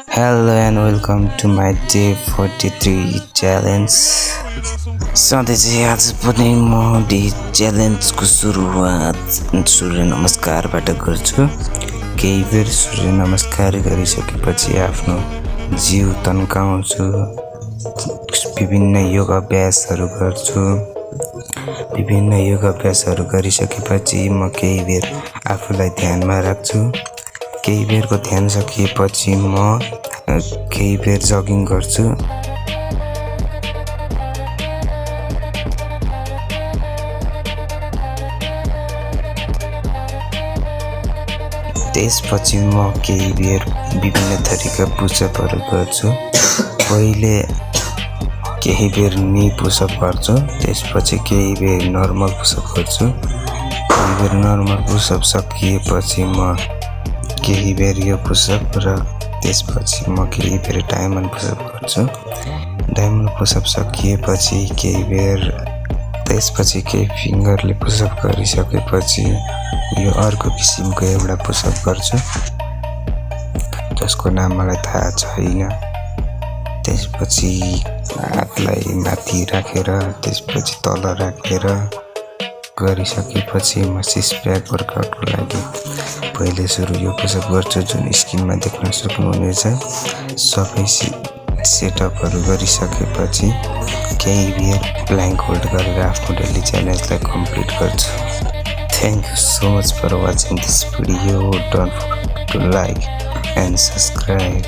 Hello and welcome to my day 43 challenge. सधैँ चाहिँ आज पनि म डे च्यालेन्जको सुरुवात सूर्य नमस्कारबाट गर्छु। केही बेर सूर्य नमस्कार गरिसकेपछि आफ्नो जिउ तन्काउँछु। विभिन्न योग अभ्यासहरू गर्छु। विभिन्न योग अभ्यासहरू गरिसकेपछि म केही बेर आफूलाई ध्यानमा राख्छु। केही बेरको ध्यान सकिएपछि म केही बेर जगिङ गर्छु। त्यसपछि म केही बेर विभिन्न थरीका पुसअपहरू गर्छु। पहिले केही बेर नी पुसअप गर्छु, त्यसपछि केही बेर नर्मल पुसअप गर्छु। केही बेर नर्मल पुसअप सकिएपछि म केही बेर यो पुसअप र त्यसपछि म केही बेर डायमन्ड पुसअप गर्छु। डायमन्ड पुसअप सकिएपछि केही बेर त्यसपछि केही फिङ्गरले पुसअप गरिसकेपछि यो अर्को किसिमको एउटा पुसअप गर्छु जसको नाम मलाई थाहा छैन। त्यसपछि हातलाई माथि राखेर त्यसपछि तल राखेर गरिसकेपछि म सिक्स प्याक वर्कआउटको लागि पहिले सुरु यो पुसअप गर्छु जुन स्क्रिनमा देख्न सक्नुहुनेछ। सबै सेटअपहरू गरिसकेपछि केही बेर प्ल्याङ्क होल्ड गरेर आफ्नो डेली च्यालेन्जलाई कम्प्लिट गर्छु। Thank you so much for watching this video. Don't forget to like and subscribe.